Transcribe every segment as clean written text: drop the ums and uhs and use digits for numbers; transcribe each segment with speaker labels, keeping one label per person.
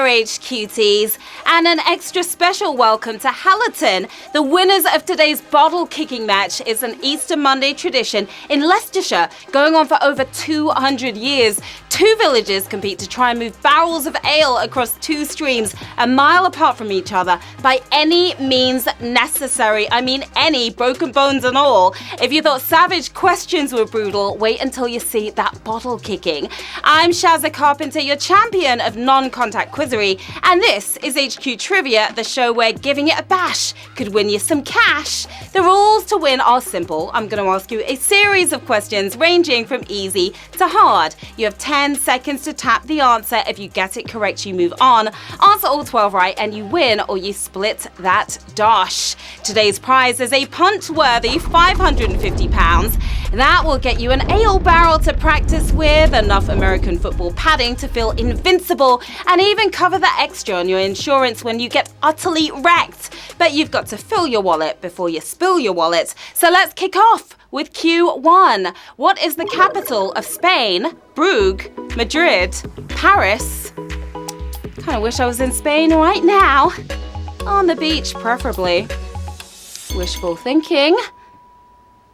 Speaker 1: HQTs, and an extra special welcome to Hallerton. The winners of today's bottle kicking match is an Easter Monday tradition in Leicestershire, going on for over 200 years. Two villages compete to try and move barrels of ale across two streams a mile apart from each other by any means necessary. I mean any, broken bones and all. If you thought savage questions were brutal, wait until you see that bottle kicking. I'm Sharon Carpenter, your champion of non-contact quizzery, and this is HQ Trivia, the show where giving it a bash could win you some cash. The rules to win are simple. I'm going to ask you a series of questions ranging from easy to hard. You have 10 seconds to tap the answer. If you get it correct, you move on. Answer all 12 right and you win, or you split that dosh. Today's prize is a punch-worthy £550. That will get you an ale barrel to practice with, enough American football padding to feel invincible, and even cover the extra on your insurance when you get utterly wrecked. But you've got to fill your wallet before you spill your wallet. So let's kick off with Q1. What is the capital of Spain? Brugge, Madrid, Paris? Kind of wish I was in Spain right now. On the beach, preferably. Wishful thinking.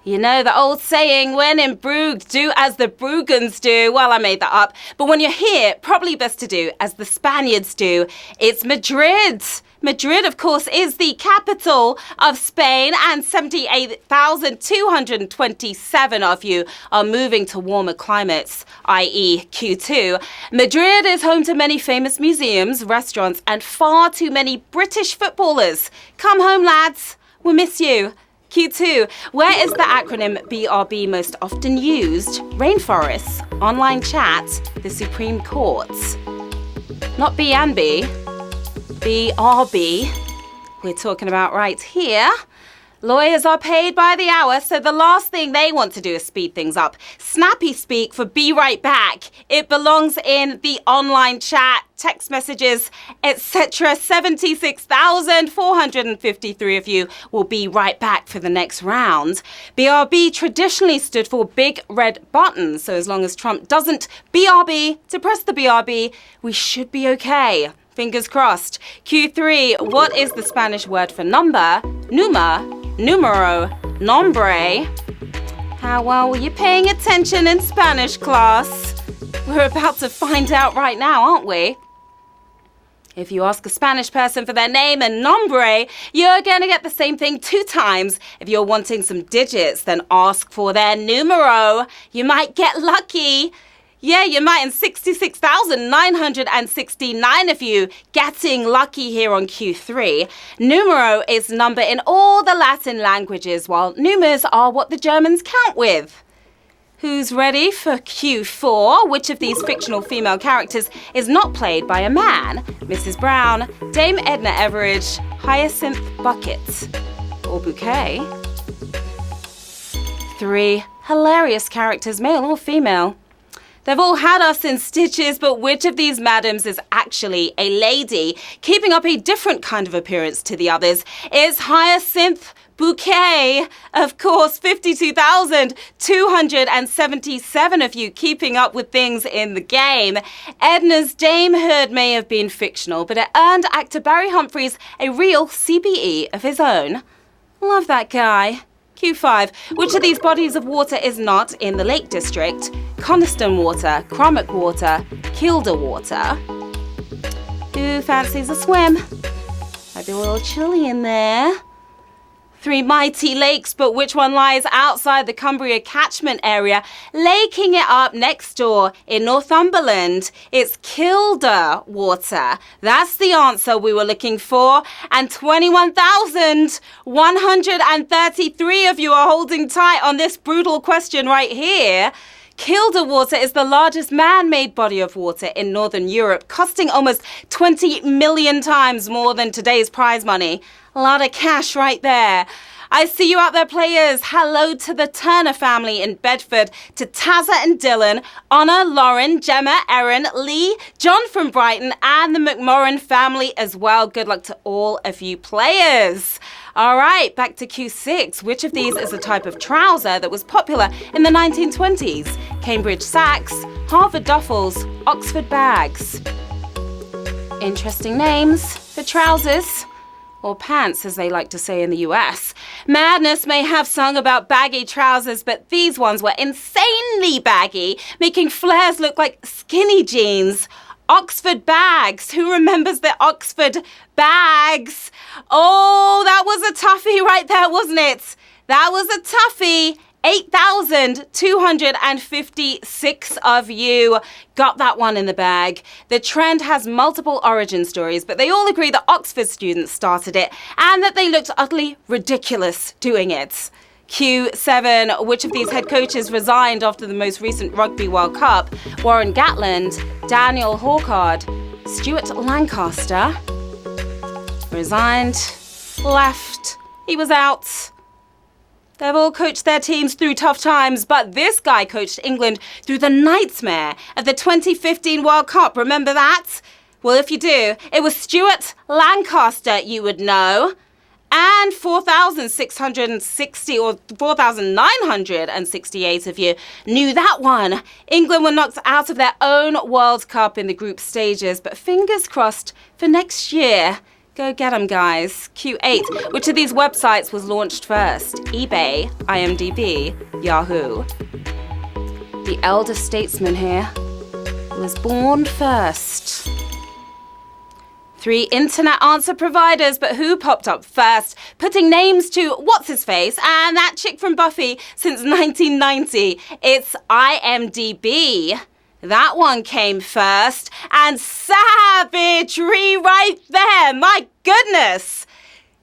Speaker 1: You know the old saying, when in Brugge, do as the Bruggans do. Well, I made that up. But when you're here, probably best to do as the Spaniards do. It's Madrid. Madrid, of course, is the capital of Spain, and 78,227 of you are moving to warmer climates, i.e. Q2. Madrid is home to many famous museums, restaurants, and far too many British footballers. Come home, lads. We miss you. Q2, where is the acronym BRB most often used? Rainforests, online chat, the Supreme Court. Not B&B, BRB. We're talking about right here. Lawyers are paid by the hour, so the last thing they want to do is speed things up. Snappy speak for be right back. It belongs in the online chat, text messages, etc. 76,453 of you will be right back for the next round. BRB traditionally stood for big red button, so as long as Trump doesn't BRB to press the BRB, we should be okay. Fingers crossed. Q3, what is the Spanish word for number? Numa, numero, nombre. How well were you paying attention in Spanish class? We're about to find out right now, aren't we? If you ask a Spanish person for their name and nombre, you're going to get the same thing 2 times. If you're wanting some digits, then ask for their numero. You might get lucky. Yeah, you might, and 66,969 of you getting lucky here on Q3. Numero is number in all the Latin languages, while numbers are what the Germans count with. Who's ready for Q4? Which of these fictional female characters is not played by a man? Mrs. Brown, Dame Edna Everage, Hyacinth Bucket, or Bouquet? 3 hilarious characters, male or female. They've all had us in stitches, but which of these madams is actually a lady? Keeping up a different kind of appearance to the others is Hyacinth Bouquet. Of course, 52,277 of you keeping up with things in the game. Edna's damehood may have been fictional, but it earned actor Barry Humphries a real CBE of his own. Love that guy. Q5. Which of these bodies of water is not in the Lake District? Coniston water, Cromwell water, Kielder water. Who fancies a swim? Might be a little chilly in there. 3 mighty lakes, but which one lies outside the Cumbria catchment area, laking it up next door in Northumberland? It's Kielder water. That's the answer we were looking for. And 21,133 of you are holding tight on this brutal question right here. Kielder water is the largest man-made body of water in Northern Europe, costing almost 20 million times more than today's prize money. A lot of cash right there. I see you out there, players. Hello to the Turner family in Bedford, to Tazza and Dylan, Honor, Lauren, Gemma, Erin, Lee, John from Brighton, and the McMorran family as well. Good luck to all of you players. All right, back to Q6. Which of these is a type of trouser that was popular in the 1920s? Cambridge sacks, Harvard duffels, Oxford bags. Interesting names for trousers. Or pants, as they like to say in the US. Madness may have sung about baggy trousers, but these ones were insanely baggy, making flares look like skinny jeans. Oxford bags. Who remembers the Oxford bags? Oh, that was a toughie right there, wasn't it? That was a toughie. 8,256 of you got that one in the bag. The trend has multiple origin stories, but they all agree that Oxford students started it and that they looked utterly ridiculous doing it. Q7, which of these head coaches resigned after the most recent Rugby World Cup? Warren Gatland, Daniel Hawkard, Stuart Lancaster. Resigned, left, he was out. They've all coached their teams through tough times, but this guy coached England through the nightmare of the 2015 World Cup. Remember that? Well, if you do, it was Stuart Lancaster, you would know. And 4,660 or 4,968 of you knew that one. England were knocked out of their own World Cup in the group stages, but fingers crossed for next year. Go get them, guys. Q8. Which of these websites was launched first? eBay, IMDb, Yahoo. The elder statesman here was born first. 3 internet answer providers, but who popped up first, putting names to what's-his-face and that chick from Buffy since 1990? It's IMDb. That one came first, and savagery right there, my goodness.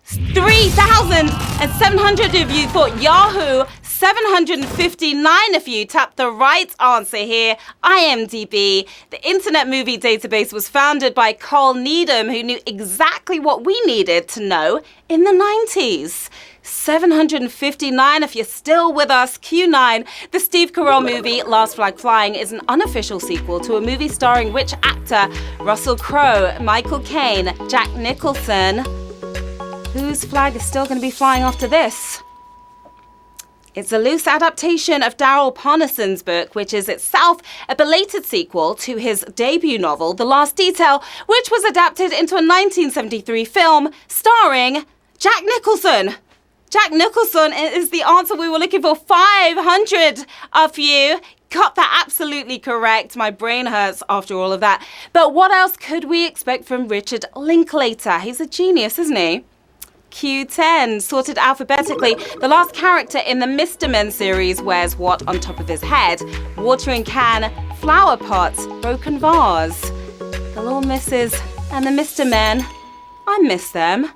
Speaker 1: 3,700 of you thought Yahoo, 759 of you tapped the right answer here, IMDb. The Internet Movie Database was founded by Carl Needham, who knew exactly what we needed to know in the 90s. 759 if you're still with us. Q9, the Steve Carell movie Last Flag Flying is an unofficial sequel to a movie starring which actor? Russell Crowe, Michael Caine, Jack Nicholson. Whose flag is still going to be flying after this? It's a loose adaptation of Daryl Parnison's book, which is itself a belated sequel to his debut novel, The Last Detail, which was adapted into a 1973 film starring Jack Nicholson. Jack Nicholson is the answer we were looking for. 500 of you got that absolutely correct. My brain hurts after all of that. But what else could we expect from Richard Linklater? He's a genius, isn't he? Q10, sorted alphabetically. The last character in the Mr. Men series wears what on top of his head? Watering can, flower pot, broken vase. The Little Misses and the Mr. Men. I miss them.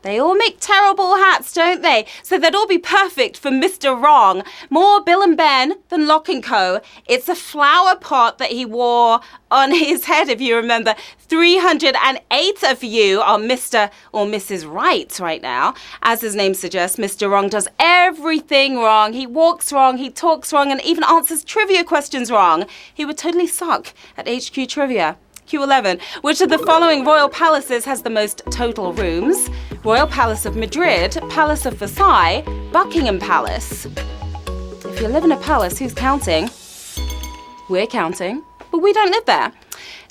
Speaker 1: They all make terrible hats, don't they? So they'd all be perfect for Mr. Wrong. More Bill and Ben than Lock & Co. It's a flower pot that he wore on his head, if you remember. 308 of you are Mr. or Mrs. Right now. As his name suggests, Mr. Wrong does everything wrong. He walks wrong, he talks wrong, and even answers trivia questions wrong. He would totally suck at HQ Trivia. Q11. Which of the following royal palaces has the most total rooms? Royal Palace of Madrid, Palace of Versailles, Buckingham Palace. If you live in a palace, who's counting? We're counting, but we don't live there.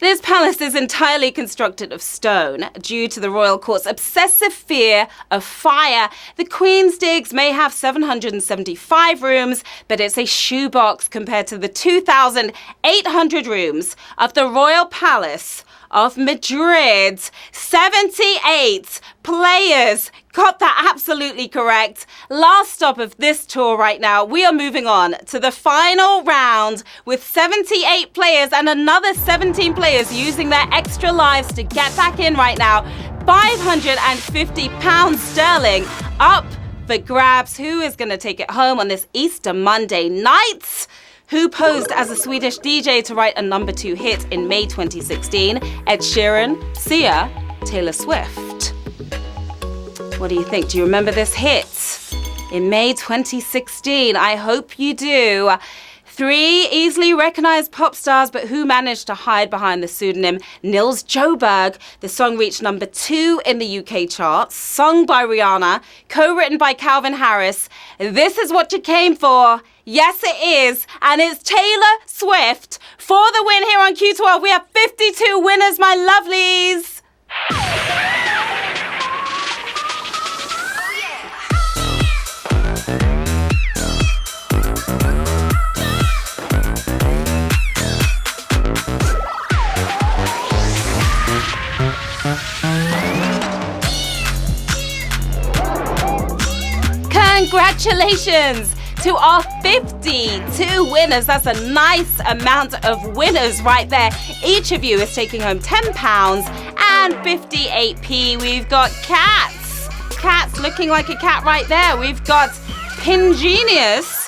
Speaker 1: This palace is entirely constructed of stone due to the royal court's obsessive fear of fire. The Queen's Digs may have 775 rooms, but it's a shoebox compared to the 2,800 rooms of the Royal Palace of Madrid. 78 players got that absolutely correct. Last stop of this tour right now. We are moving on to the final round with 78 players and another 17 players using their extra lives to get back in right now. £550 sterling up for grabs. Who is going to take it home on this Easter Monday night? Who posed as a Swedish DJ to write a number 2 hit in May 2016? Ed Sheeran, Sia, Taylor Swift. What do you think? Do you remember this hit? In May 2016, I hope you do. 3 easily recognized pop stars, but who managed to hide behind the pseudonym Nils Joberg. The song reached number 2 in the UK charts, sung by Rihanna, co-written by Calvin Harris. This is what you came for. Yes, it is. And it's Taylor Swift. For the win here on Q12, we have 52 winners, my lovelies. Congratulations to our 52 winners. That's a nice amount of winners right there. Each of you is taking home £10 and 58p. We've got Cats. Cats looking like a cat right there. We've got Pingenius.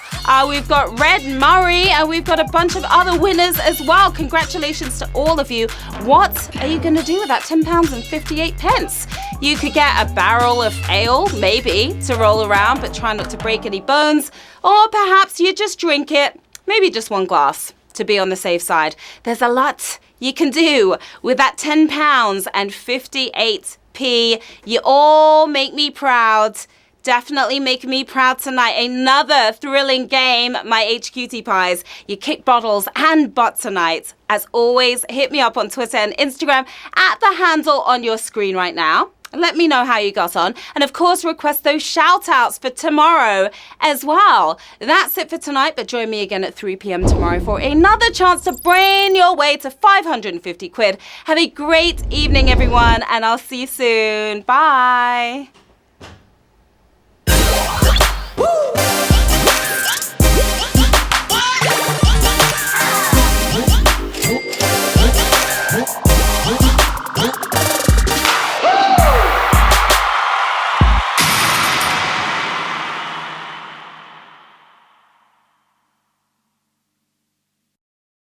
Speaker 1: We've got Red Murray, and we've got a bunch of other winners as well. Congratulations to all of you. What are you going to do with that £10 and 58 pence? You could get a barrel of ale, maybe, to roll around, but try not to break any bones. Or perhaps you just drink it, maybe just one glass, to be on the safe side. There's a lot you can do with that £10 and 58p. You all make me proud. Definitely make me proud tonight. Another thrilling game, my HQT pies. You kick bottles and butt tonight. As always, hit me up on Twitter and Instagram at the handle on your screen right now. Let me know how you got on. And of course, request those shout outs for tomorrow as well. That's it for tonight, but join me again at 3 p.m. tomorrow for another chance to brain your way to 550 quid. Have a great evening, everyone, and I'll see you soon. Bye.